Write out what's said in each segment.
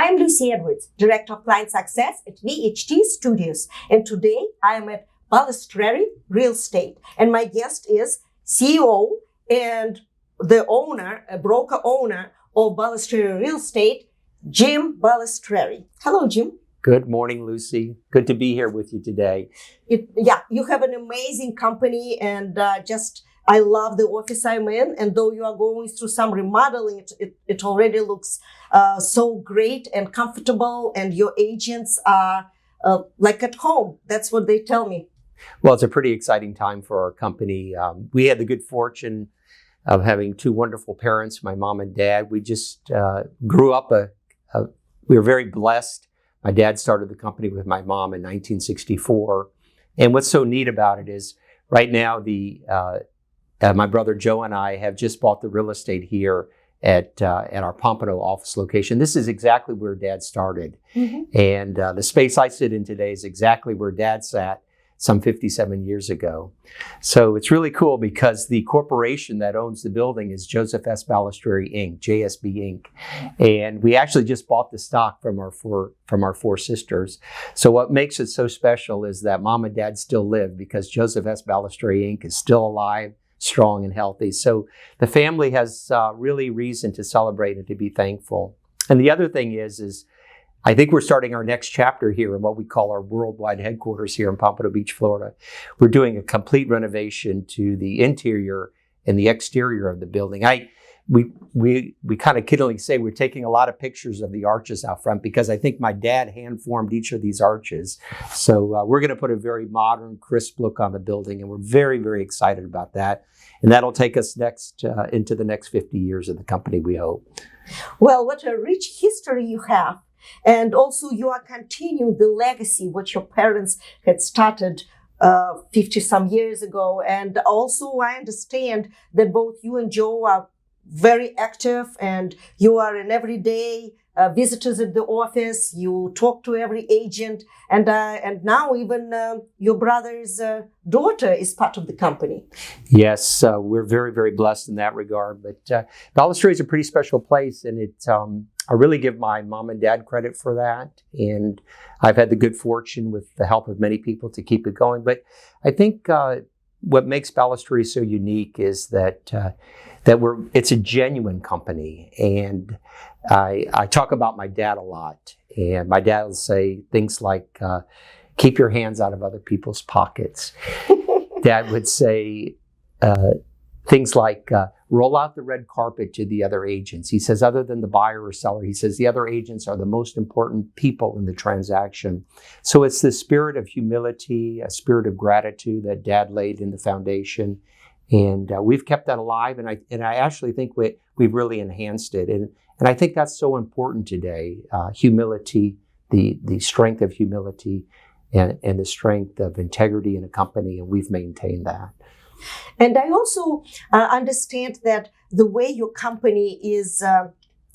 I'm Lucy Edwards, Director of Client Success at VHT Studios, and today I am at Balistreri Real Estate, and my guest is CEO and the owner, a broker owner of Balistreri Real Estate, Jim Balistreri. Hello, Jim. Good morning, Lucy. Good to be here with you today. You have an amazing company, and I love the office I'm in. And though you are going through some remodeling, it already looks so great and comfortable, and your agents are like at home. That's what they tell me. Well, it's a pretty exciting time for our company. We had the good fortune of having two wonderful parents, my mom and dad. We just grew up, we were very blessed. My dad started the company with my mom in 1964. And what's so neat about it is right now, my brother Joe and I have just bought the real estate here at our Pompano office location. This is exactly where Dad started. Mm-hmm. And the space I sit in today is exactly where Dad sat some 57 years ago. So it's really cool because the corporation that owns the building is Joseph S. Balistreri, Inc., JSB, Inc. And we actually just bought the stock from our four sisters. So what makes it so special is that Mom and Dad still live because Joseph S. Balistreri, Inc. is still alive, strong, and healthy. So the family has really reason to celebrate and to be thankful. And the other thing is I think we're starting our next chapter here in what we call our worldwide headquarters here in Pompano Beach, Florida. We're doing a complete renovation to the interior and the exterior of the building. We kind of kiddingly say we're taking a lot of pictures of the arches out front because I think my dad hand formed each of these arches. So we're going to put a very modern, crisp look on the building, and we're very, very excited about that. And that'll take us into the next 50 years of the company, we hope. Well, what a rich history you have. And also you are continuing the legacy what your parents had started 50 some years ago. And also I understand that both you and Joe are very active, and you are an everyday visitors at the office. You talk to every agent, and now even your brother's daughter is part of the company. Yes, we're very, very blessed in that regard. But Baliestreri is a pretty special place, and I really give my mom and dad credit for that. And I've had the good fortune with the help of many people to keep it going. But I think what makes Baliestreri so unique is that it's a genuine company. And I talk about my dad a lot. And my dad will say things like, keep your hands out of other people's pockets. Dad would say things like, roll out the red carpet to the other agents. He says, other than the buyer or seller, he says the other agents are the most important people in the transaction. So it's the spirit of humility, a spirit of gratitude that Dad laid in the foundation. And we've kept that alive. And I actually think we've really enhanced it. And I think that's so important today, humility, the strength of humility and the strength of integrity in a company. And we've maintained that. And I also understand that the way your company is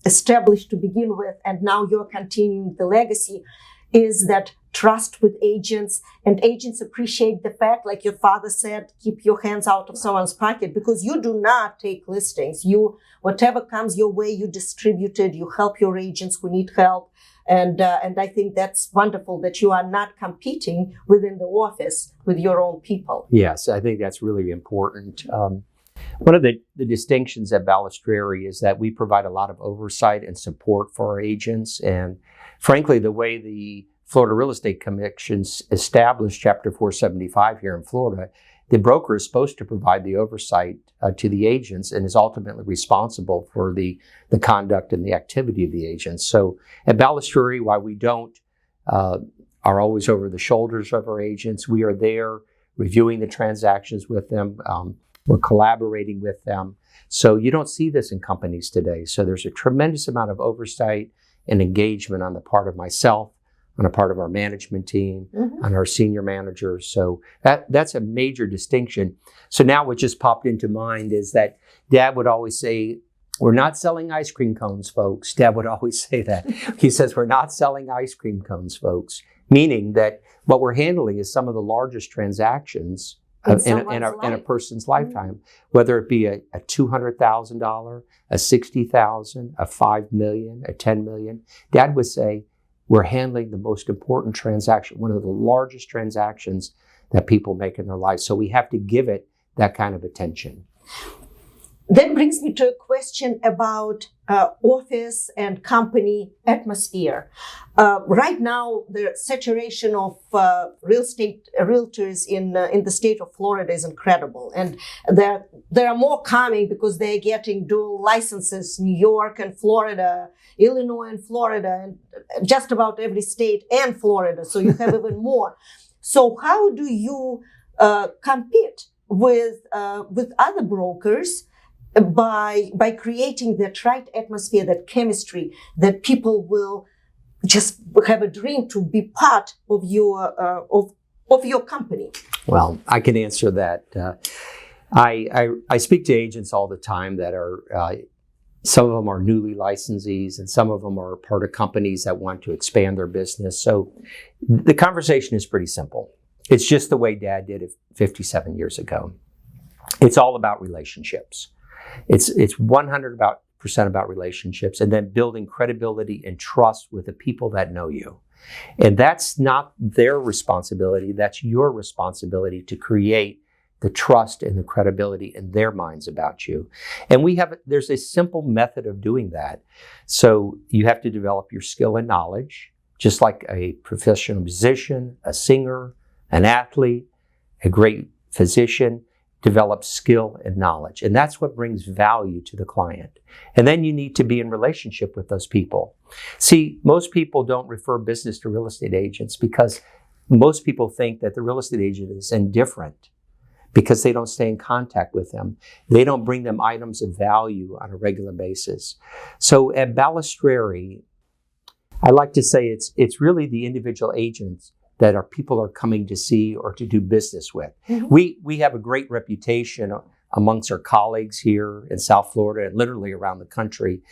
established to begin with, and now you're continuing the legacy, is that trust with agents, and agents appreciate the fact, like your father said, keep your hands out of someone's pocket, because you do not take listings. Whatever comes your way, you distribute it, you help your agents who need help. And I think that's wonderful that you are not competing within the office with your own people. Yes, I think that's really important. One of the distinctions at Balistreri is that we provide a lot of oversight and support for our agents. And frankly, the way the Florida Real Estate Commission established Chapter 475 here in Florida, the broker is supposed to provide the oversight to the agents and is ultimately responsible for the conduct and the activity of the agents. So at Balistreri, while we don't are always over the shoulders of our agents, we are there reviewing the transactions with them. We're collaborating with them. So you don't see this in companies today. So there's a tremendous amount of oversight and engagement on the part of myself, on a part of our management team, mm-hmm. on our senior managers. So that's a major distinction. So now what just popped into mind is that Dad would always say, we're not selling ice cream cones, folks. Dad would always say that. He says, we're not selling ice cream cones, folks. Meaning that what we're handling is some of the largest transactions in a person's lifetime, whether it be a $200,000, a $60,000, a $5 million, a $10 million. Dad would say, we're handling the most important transaction, one of the largest transactions that people make in their lives. So we have to give it that kind of attention. That brings me to a question about office and company atmosphere. Right now, the saturation of real estate realtors in the state of Florida is incredible, and there are more coming because they're getting dual licenses: New York and Florida, Illinois and Florida, and just about every state and Florida. So you have even more. So how do you compete with other brokers by creating that right atmosphere, that chemistry, that people will just have a dream to be part of your company? Well, I can answer that. I speak to agents all the time that are, some of them are newly licensees and some of them are part of companies that want to expand their business. So the conversation is pretty simple. It's just the way Dad did it 57 years ago. It's all about relationships. It's 100% about relationships, and then building credibility and trust with the people that know you. And that's not their responsibility. That's your responsibility to create the trust and the credibility in their minds about you. And there's a simple method of doing that. So you have to develop your skill and knowledge, just like a professional musician, a singer, an athlete, a great physician. Develop skill and knowledge. And that's what brings value to the client. And then you need to be in relationship with those people. See, most people don't refer business to real estate agents because most people think that the real estate agent is indifferent because they don't stay in contact with them. They don't bring them items of value on a regular basis. So at Balistreri, I like to say it's really the individual agents that people are coming to see or to do business with. Mm-hmm. We have a great reputation amongst our colleagues here in South Florida and literally around the country.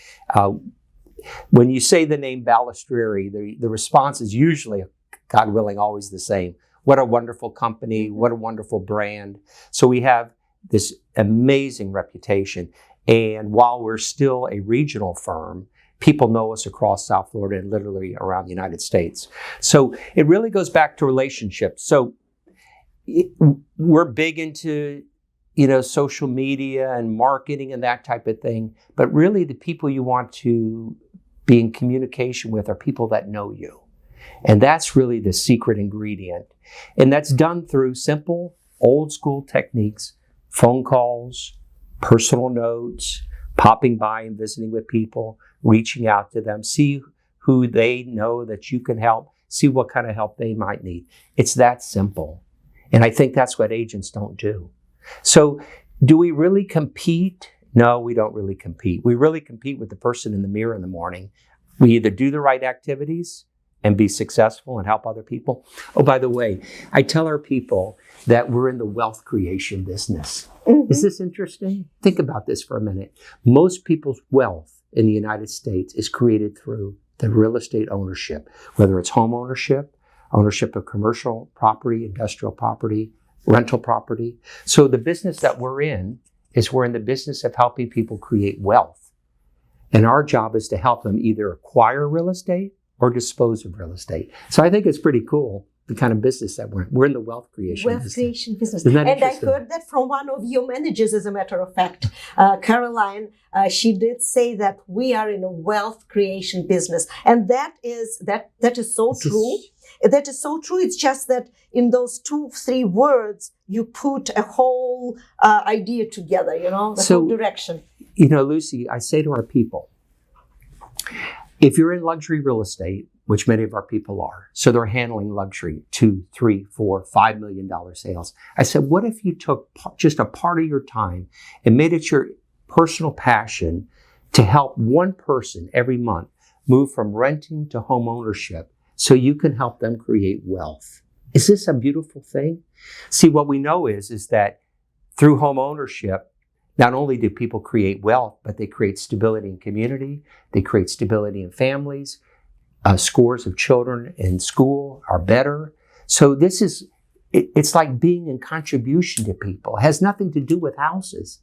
When you say the name Balistreri, the response is usually, God willing, always the same. What a wonderful company, what a wonderful brand. So we have this amazing reputation. And while we're still a regional firm, people know us across South Florida and literally around the United States. So it really goes back to relationships. So we're big into, social media and marketing and that type of thing. But really the people you want to be in communication with are people that know you. And that's really the secret ingredient. And that's done through simple, old school techniques, phone calls, personal notes, popping by and visiting with people, reaching out to them, see who they know that you can help, see what kind of help they might need. It's that simple. And I think that's what agents don't do. So do we really compete? No, we don't really compete. We really compete with the person in the mirror in the morning. We either do the right activities and be successful and help other people. Oh, by the way, I tell our people that we're in the wealth creation business. Mm-hmm. Is this interesting? Think about this for a minute. Most people's wealth in the United States is created through the real estate ownership, whether it's home ownership, ownership of commercial property, industrial property, rental property. So the business that we're in the business of helping people create wealth. And our job is to help them either acquire real estate or dispose of real estate. So I think it's pretty cool, the kind of business that we're in the wealth creation business. And I heard that from one of your managers, as a matter of fact, Caroline. She did say that we are in a wealth creation business. And that is so true. That is so true. It's just that in those 2-3 words, you put a whole idea together, the whole direction. Lucy, I say to our people, if you're in luxury real estate, which many of our people are, so they're handling luxury, $2, $3, $4, $5 million sales. I said, what if you took just a part of your time and made it your personal passion to help one person every month move from renting to home ownership so you can help them create wealth? Is this a beautiful thing? See, what we know is that through home ownership, not only do people create wealth, but they create stability in community, they create stability in families, scores of children in school are better. So this is it's like being in contribution to people. It has nothing to do with houses.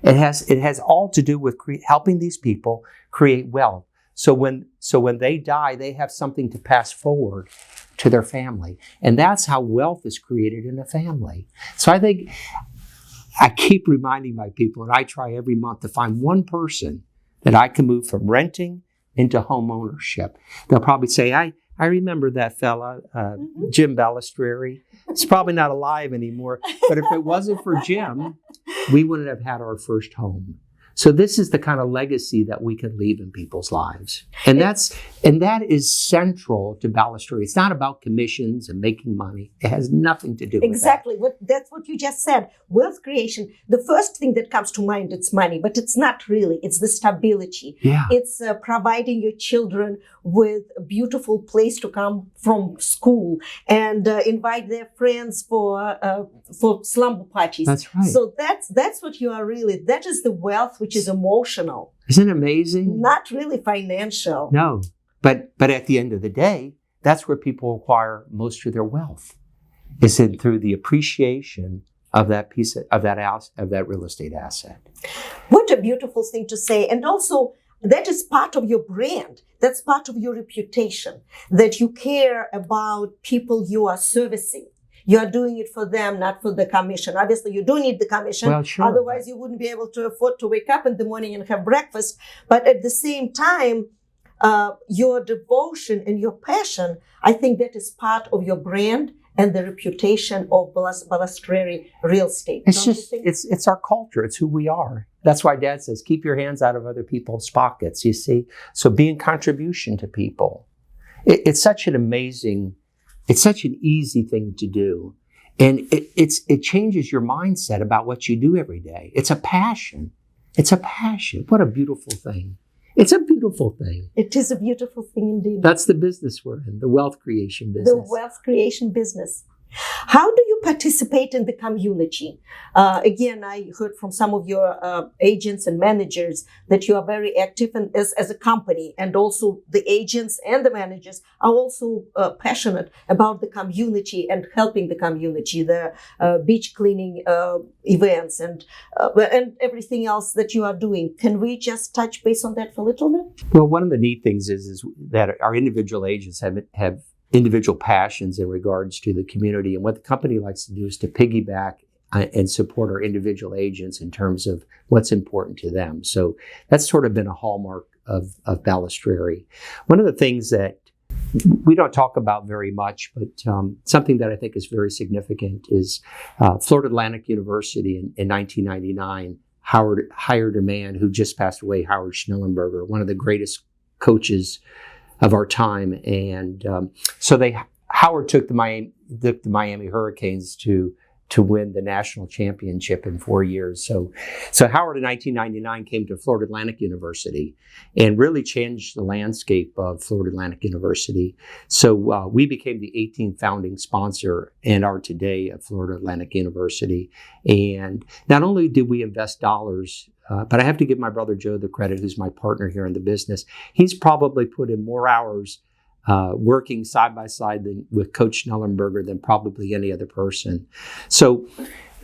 It has all to do with helping these people create wealth. So when they die, they have something to pass forward to their family. And that's how wealth is created in a family. So I think I keep reminding my people, and I try every month to find one person that I can move from renting into home ownership. They'll probably say, I remember that fella, Jim Balistreri. He's probably not alive anymore. But if it wasn't for Jim, we wouldn't have had our first home. So this is the kind of legacy that we can leave in people's lives. And that is central to Balustory. It's not about commissions and making money. It has nothing to do with exactly. That's what you just said. Wealth creation, the first thing that comes to mind, it's money, but it's not really. It's the stability. Yeah. It's providing your children with a beautiful place to come from school and invite their friends for slumber parties. That's right. So that's what you are really. That is the wealth which is emotional. Isn't it amazing? Not really financial. No, but at the end of the day, that's where people acquire most of their wealth. Is it through the appreciation of that of that real estate asset? What a beautiful thing to say. And also, that is part of your brand. That's part of your reputation, that you care about people you are servicing. You are doing it for them, not for the commission. Obviously, you do need the commission. Well, sure. Otherwise, you wouldn't be able to afford to wake up in the morning and have breakfast. But at the same time, your devotion and your passion, I think that is part of your brand and the reputation of Balistreri real estate. It's our culture. It's who we are. That's why Dad says, keep your hands out of other people's pockets, you see? So be in contribution to people. It's such an easy thing to do. And it changes your mindset about what you do every day. It's a passion. It's a passion. What a beautiful thing. It's a beautiful thing. It is a beautiful thing indeed. That's the business we're in, the wealth creation business. The wealth creation business. How do you participate in the community? Again, I heard from some of your agents and managers that you are very active as a company, and also the agents and the managers are also passionate about the community and helping the community, the beach cleaning events and everything else that you are doing. Can we just touch base on that for a little bit? Well, one of the neat things is that our individual agents have individual passions in regards to the community. And what the company likes to do is to piggyback and support our individual agents in terms of what's important to them. So that's sort of been a hallmark of Balistreri. One of the things that we don't talk about very much, but something that I think is very significant is Florida Atlantic University in 1999 hired a man who just passed away, Howard Schnellenberger, one of the greatest coaches of our time. And so Howard took the Miami Hurricanes to win the national championship in 4 years. So Howard in 1999 came to Florida Atlantic University and really changed the landscape of Florida Atlantic University. So we became the 18th founding sponsor and are today at Florida Atlantic University. And not only did we invest dollars, but I have to give my brother Joe the credit, who's my partner here in the business. He's probably put in more hours working side by side with Coach Schnellenberger than probably any other person. So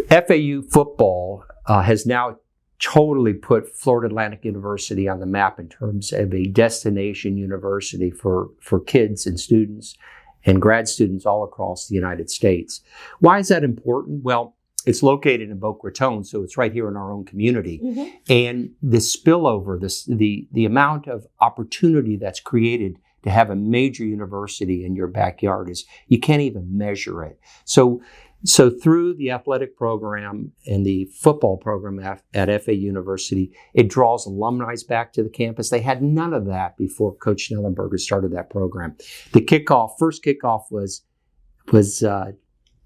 FAU football has now totally put Florida Atlantic University on the map in terms of a destination university for kids and students and grad students all across the United States. Why is that important? Well, it's located in Boca Raton, so it's right here in our own community. Mm-hmm. And the spillover, the amount of opportunity that's created to have a major university in your backyard is, you can't even measure it. So through the athletic program and the football program at FA University, it draws alumni back to the campus. They had none of that before Coach Schnellenberger started that program. The first kickoff was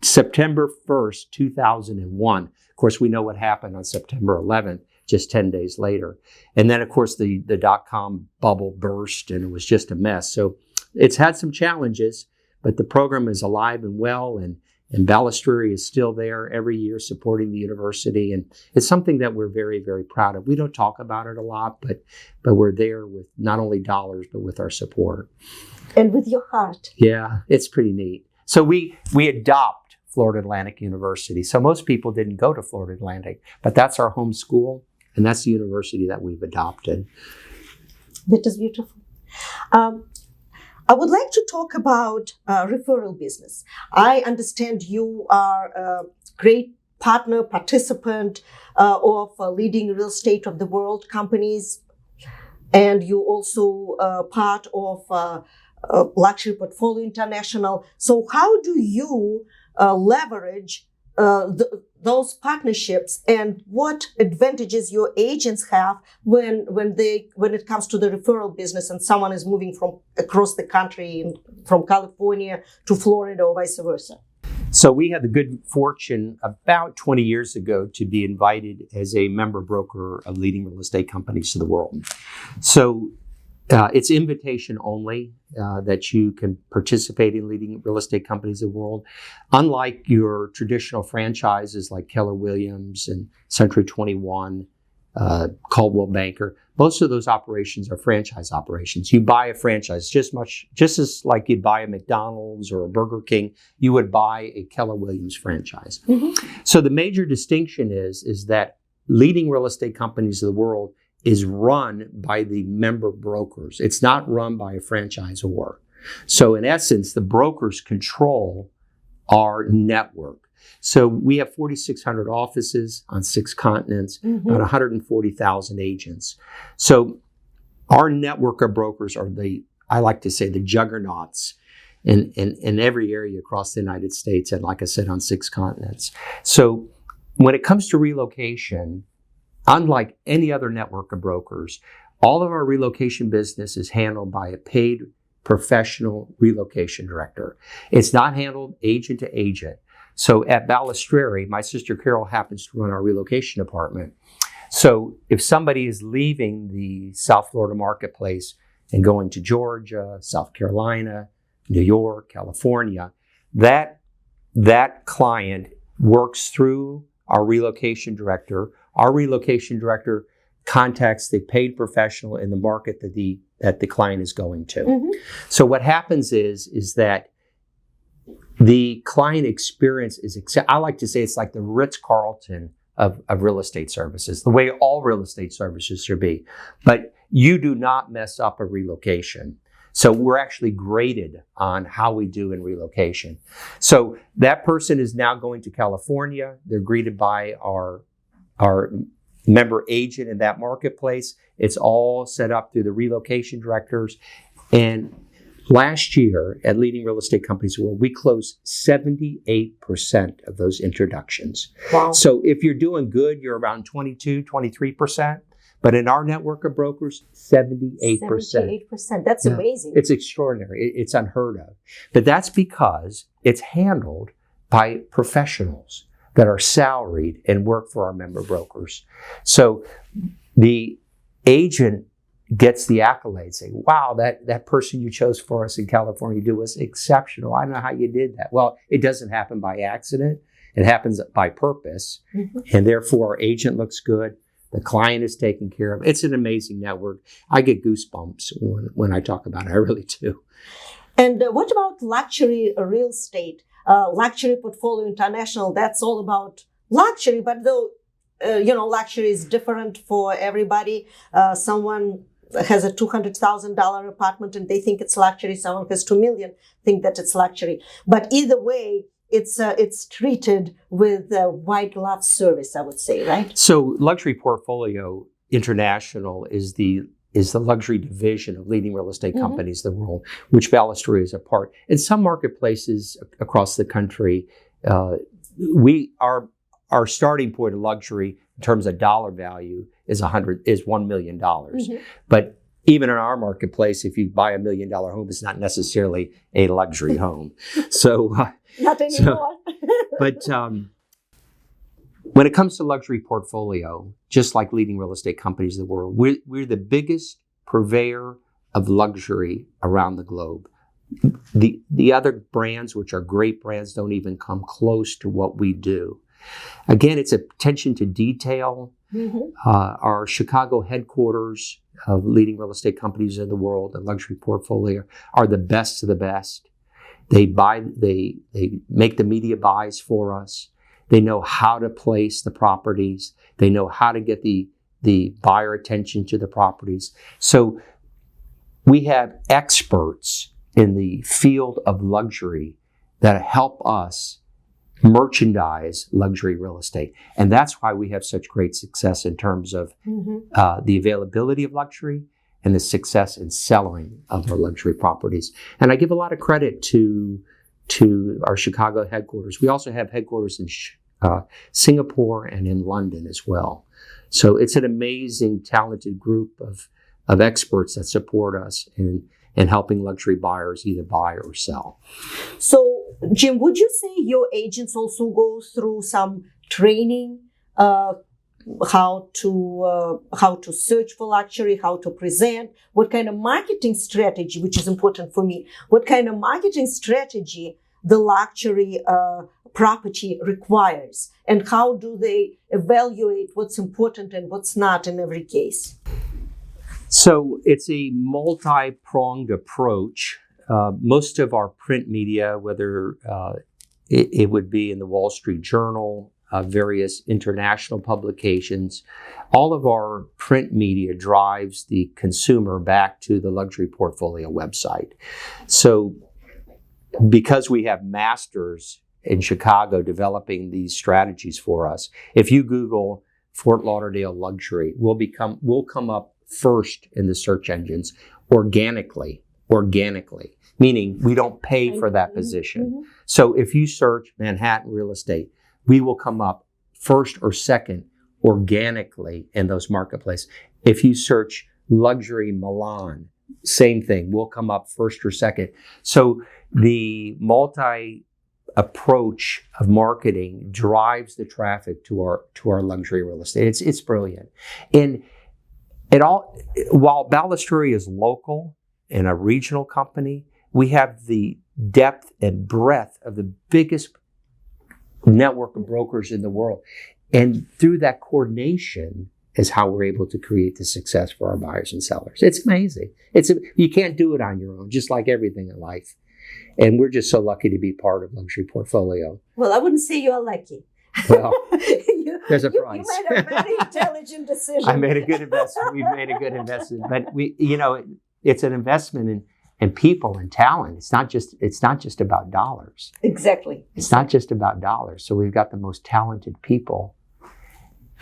September 1st, 2001. Of course, we know what happened on September 11th, just 10 days later. And then, of course, the dot-com bubble burst, and it was just a mess. So it's had some challenges, but the program is alive and well, and Baliestreri is still there every year supporting the university. And it's something that we're very, very proud of. We don't talk about it a lot, but we're there with not only dollars, but with our support. And with your heart. Yeah, it's pretty neat. So we adopt Florida Atlantic University. So most people didn't go to Florida Atlantic, but that's our home school, and that's the university that we've adopted. That is beautiful. I would like to talk about referral business. I understand you are a great partner, participant of leading real estate of the world companies, and you also part of Luxury Portfolio International. So how do you leverage those partnerships, and what advantages your agents have when it comes to the referral business and someone is moving from across the country, from California to Florida or vice versa? So we had the good fortune about 20 years ago to be invited as a member broker of leading real estate companies to the world. So it's invitation only that you can participate in leading real estate companies of the world. Unlike your traditional franchises like Keller Williams and Century 21, Coldwell Banker, most of those operations are franchise operations. You buy a franchise just as like you'd buy a McDonald's or a Burger King, you would buy a Keller Williams franchise. Mm-hmm. So the major distinction is that leading real estate companies of the world is run by the member brokers. It's not run by a franchisor. So in essence, the brokers control our network. So we have 4,600 offices on 6 continents, mm-hmm. about 140,000 agents. So our network of brokers are I like to say, the juggernauts in every area across the United States, and like I said, on 6 continents. So when it comes to relocation, unlike any other network of brokers, all of our relocation business is handled by a paid professional relocation director. It's not handled agent to agent. So at Balistreri, my sister Carol happens to run our relocation department. So if somebody is leaving the South Florida marketplace and going to Georgia, South Carolina, New York, California, that client works through our relocation director. Our relocation director contacts the paid professional in the market that the client is going to. Mm-hmm. So what happens is that the client experience I like to say it's like the Ritz-Carlton of real estate services, the way all real estate services should be. But you do not mess up a relocation. So we're actually graded on how we do in relocation. So that person is now going to California. They're greeted by our member agent in that marketplace. It's all set up through the relocation directors. And last year at Leading Real Estate Companies World, we closed 78% of those introductions. Wow. So if you're doing good, you're around 22, 23%. But in our network of brokers, 78%. 78%. That's amazing. It's extraordinary. It's unheard of. But that's because it's handled by professionals that are salaried and work for our member brokers. So the agent gets the accolades, say, wow, that person you chose for us in California was exceptional. I don't know how you did that. Well, it doesn't happen by accident. It happens by purpose. Mm-hmm. And therefore, our agent looks good. The client is taken care of. It's an amazing network. I get goosebumps when I talk about it. I really do. And what about luxury real estate? Luxury Portfolio International, that's all about luxury, but though, luxury is different for everybody. Someone has a $200,000 apartment and they think it's luxury. Someone has $2 million, think that it's luxury. But either way, it's treated with white glove service, I would say, right? So Luxury Portfolio International is the luxury division of Leading Real Estate Companies of the world, which Baliestreri is a part. In some marketplaces across the country, our starting point of luxury in terms of dollar value is $1 million. Mm-hmm. But even in our marketplace, if you buy $1 million home, it's not necessarily a luxury home. So not anymore. But when it comes to luxury portfolio, just like Leading Real Estate Companies of the world, we're the biggest purveyor of luxury around the globe. The other brands, which are great brands, don't even come close to what we do. Again, it's attention to detail. Mm-hmm. Our Chicago headquarters of Leading Real Estate Companies in the world and luxury portfolio are the best of the best. They make the media buys for us. They know how to place the properties. They know how to get the buyer attention to the properties. So we have experts in the field of luxury that help us merchandise luxury real estate. And that's why we have such great success in terms of the availability of luxury and the success in selling of our luxury properties. And I give a lot of credit to our Chicago headquarters. We also have headquarters in Singapore and in London as well. So it's an amazing, talented group of experts that support us in helping luxury buyers either buy or sell. So, Jim, would you say your agents also go through some training, how to search for luxury, how to present, what kind of marketing strategy, which is important for me, what kind of marketing strategy the luxury property requires, and how do they evaluate what's important and what's not in every case? So it's a multi-pronged approach. Most of our print media, whether it would be in the Wall Street Journal, various international publications, all of our print media drives the consumer back to the luxury portfolio website. So because we have masters in Chicago developing these strategies for us, if you Google Fort Lauderdale luxury, we'll come up first in the search engines organically, meaning we don't pay for that position. So if you search Manhattan real estate, we will come up first or second organically in those marketplaces. If you search luxury Milan, same thing, we'll come up first or second. So the multi-approach of marketing drives the traffic to our luxury real estate. It's brilliant. And while Baliestreri is local and a regional company, we have the depth and breadth of the biggest network of brokers in the world. And through that coordination is how we're able to create the success for our buyers and sellers. It's amazing. You can't do it on your own, just like everything in life. And we're just so lucky to be part of Luxury Portfolio. Well, I wouldn't say you're lucky. Well, there's a price. You made a very intelligent decision. I made a good investment. We've made a good investment. But it's an investment in people and talent. It's not just about dollars. Exactly. It's not just about dollars. So we've got the most talented people.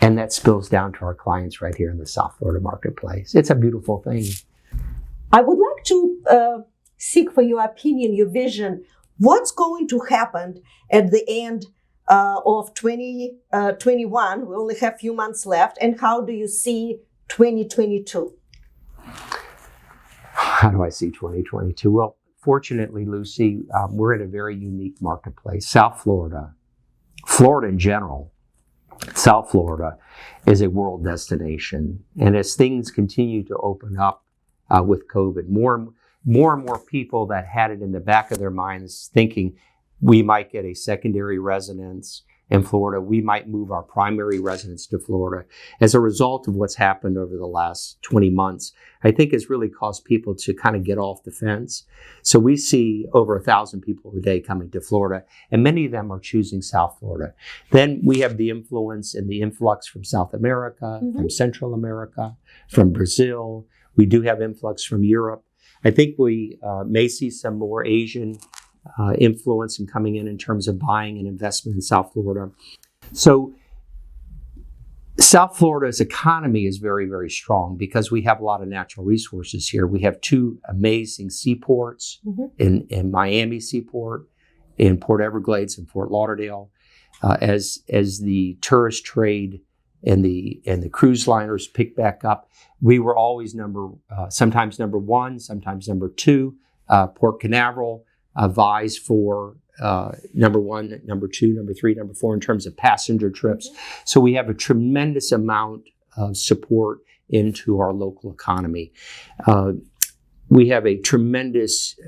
And that spills down to our clients right here in the South Florida marketplace. It's a beautiful thing. I would like to seek for your opinion, your vision. What's going to happen at the end of 2021? We only have a few months left. And how do you see 2022? How do I see 2022? Well, fortunately, Lucy, we're in a very unique marketplace. South Florida, Florida in general, South Florida is a world destination. And as things continue to open up with COVID, more and more people that had it in the back of their minds thinking we might get a secondary residence in Florida, we might move our primary residence to Florida. As a result of what's happened over the last 20 months, I think it's really caused people to kind of get off the fence. So we see over 1,000 people a day coming to Florida, and many of them are choosing South Florida. Then we have the influence and the influx from South America, from Central America, from Brazil. We do have influx from Europe. I think we may see some more Asian influence and coming in terms of buying and investment in South Florida. So South Florida's economy is very, very strong because we have a lot of natural resources here. We have two amazing seaports in Miami Seaport, in Port Everglades, and Fort Lauderdale. As the tourist trade and the cruise liners pick back up, we were always sometimes number one, sometimes number two. Port Canaveral vies for number one, number two, number three, number four in terms of passenger trips. So we have a tremendous amount of support into our local economy. We have a tremendous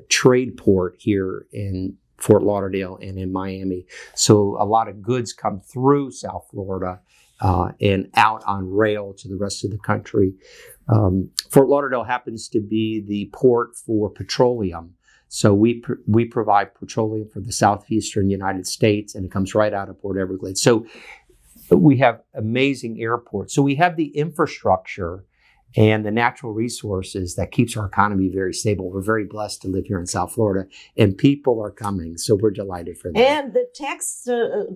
trade port here in Fort Lauderdale and in Miami. So a lot of goods come through South Florida and out on rail to the rest of the country. Fort Lauderdale happens to be the port for petroleum. So we provide petroleum for the southeastern United States, and it comes right out of Port Everglades. So we have amazing airports. So we have the infrastructure and the natural resources that keeps our economy very stable. We're very blessed to live here in South Florida, and people are coming. So we're delighted for that. And the tax,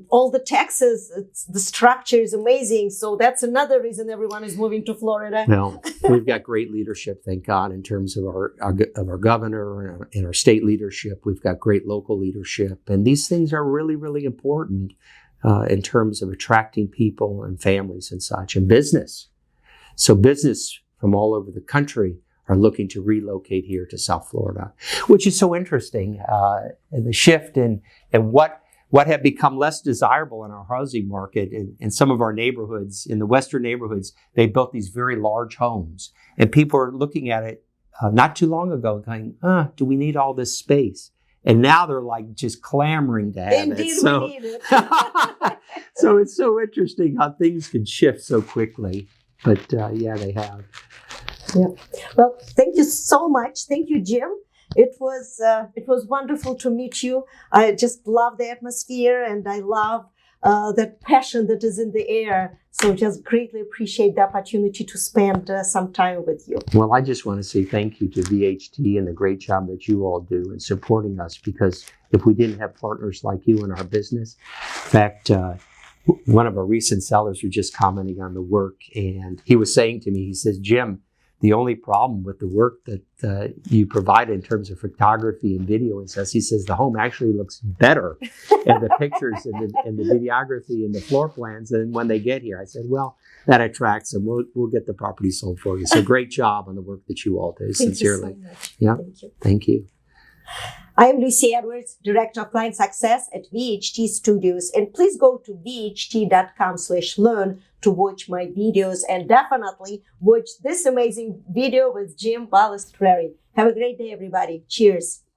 all the taxes, the structure is amazing. So that's another reason everyone is moving to Florida. Well, we've got great leadership, thank God, in terms of our governor and our state leadership. We've got great local leadership, and these things are really, really important in terms of attracting people and families and such, and business. So business from all over the country are looking to relocate here to South Florida, which is so interesting. And the shift in what had become less desirable in our housing market in some of our neighborhoods, in the western neighborhoods, they built these very large homes. And people are looking at it not too long ago going, do we need all this space? And now they're like just clamoring to have Indeed, it. So, we need it. so it's so interesting how things can shift so quickly. But yeah, they have. Yeah. Well, thank you so much. Thank you, Jim. It was wonderful to meet you. I just love the atmosphere, and I love that passion that is in the air. So just greatly appreciate the opportunity to spend some time with you. Well, I just want to say thank you to VHT and the great job that you all do in supporting us, because if we didn't have partners like you in our business, in fact, one of our recent sellers was just commenting on the work, and he was saying to me, he says, Jim, the only problem with the work that you provide in terms of photography and video and stuff, he says the home actually looks better and the pictures and the videography and the floor plans than when they get here. I said, well, that attracts them. We'll get the property sold for you. So great job on the work that you all do, sincerely. Thank you so much. Yeah. Thank you. Thank you. I am Lucy Edwards, Director of Client Success at VHT Studios. And please go to vht.com/learn to watch my videos, and definitely watch this amazing video with Jim Balistreri. Have a great day, everybody. Cheers.